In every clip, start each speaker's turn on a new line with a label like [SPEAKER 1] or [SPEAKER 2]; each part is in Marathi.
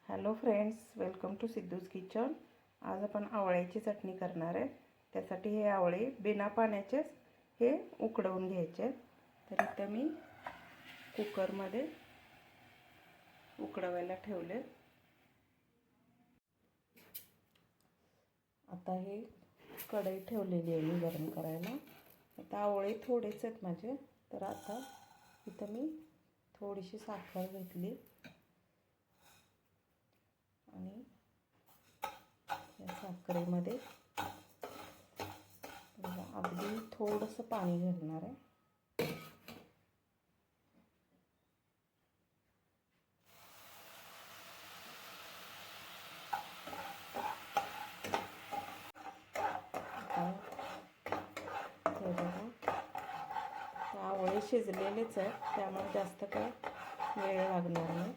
[SPEAKER 1] Hello friends, welcome to Siddhu's kitchen. आज आपण आवळ्याची चटणी करणार आहे। त्यासाठी हे आवळे बिना पाण्याचेच हे उकडवून घ्यायचे। तर इथे मी कुकरमध्ये उकडवायला ठेवले। आता हे कढई ठेवलेली आहे मी गरम करायला। आता आवळे थोडेच आहेत माझे, तर आता इथे मी थोडीशी साखर घेतली आणि या साखरेमध्ये अगदी थोडंसं पाणी घालणार आहे। हे बघा, आवळे शिजलेलेच आहेत, त्यामुळे जास्त काही वेळ लागणार नाही।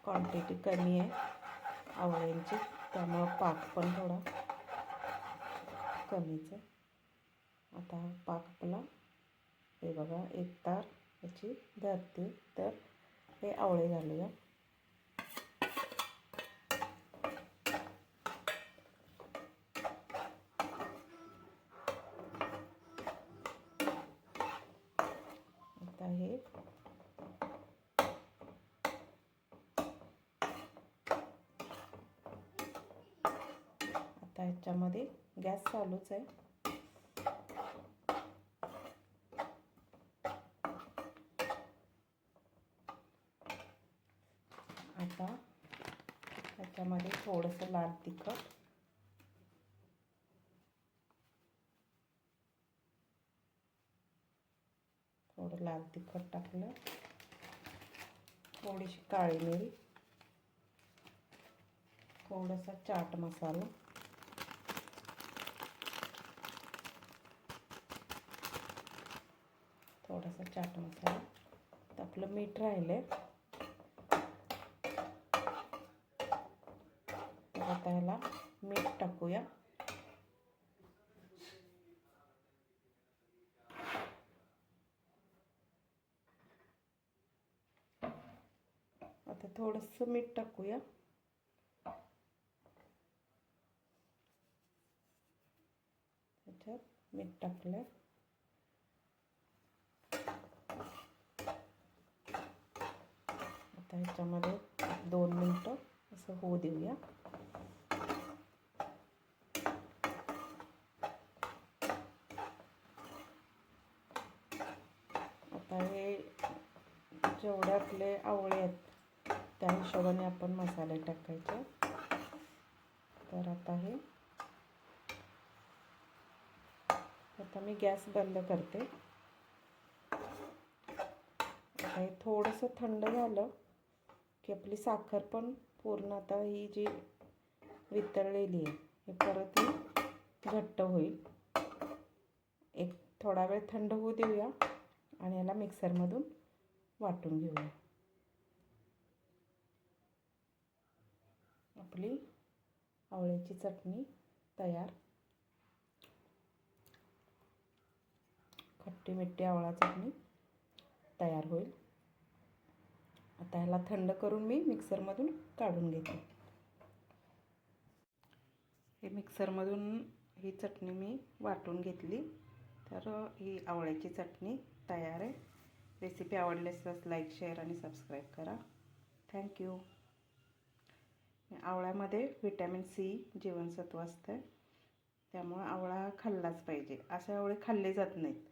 [SPEAKER 1] क्वांटिटी कमी आहे आवळ्यांची, त्यामुळे पाक पण थोडा कमीच आहे। आता पाक आपला हे बघा एक तार याची धरते, तर हे आवळे घालूया। आता हे आता ह्याच्यामध्ये गॅस चालूच आहे। आता ह्याच्यामध्ये थोडंसं लाल तिखट, थोडं लाल तिखट टाकलं, थोडीशी काळी मिरी, थोडासा चाट मसाला, थोडासा चाट मसाला, तर आपलं मीठ राहिलंय। तर आता ह्याला मीठ टाकूया। आता थोडंसं मीठ टाकूया। त्याच्यात मीठ टाकलं। आता ह्याच्यामध्ये 2 मिनिटं असं होऊ देऊया। आता हे जेवढे आपले आवळे आहेत त्या हिशोबाने आपण मसाले टाकायचे। तर आता मी गॅस बंद करते। आता हे थोडंसं थंड झालं की आपली साखर पण पूर्ण, आता ही जी वितळलेली आहे हे परत घट्ट होईल। एक थोडा वेळ थंड होऊ देऊया आणि याला मिक्सरमधून वाटून घेऊया। आपली आवळ्याची चटणी तयार। खट्टी मिठी आवळा चटणी तयार होईल। आता ह्याला थंड करून मी मिक्सरमधून काढून घेते। हे मिक्सरमधून ही चटणी मी वाटून घेतली। तर ही आवळ्याची चटणी तयार आहे। रेसिपी आवडली असल्यास लाईक, शेअर आणि सबस्क्राईब करा। थँक्यू। आवळ्यामध्ये व्हिटॅमिन सी जीवनसत्व असतं, त्यामुळे आवळा खाल्लाच पाहिजे। असे आवळे खाल्ले जात नाहीत,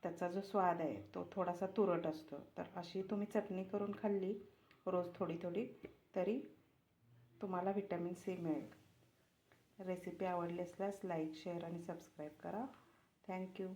[SPEAKER 1] त्याचा जो स्वाद आहे तो थोडासा तुरट असतो। तर अशी तुम्ही चटणी करून खाल्ली रोज थोडी थोडी, तरी तुम्हाला व्हिटॅमिन सी मिळेल। रेसिपी आवडली असल्यास लाईक, शेअर आणि सबस्क्राईब करा। थँक्यू।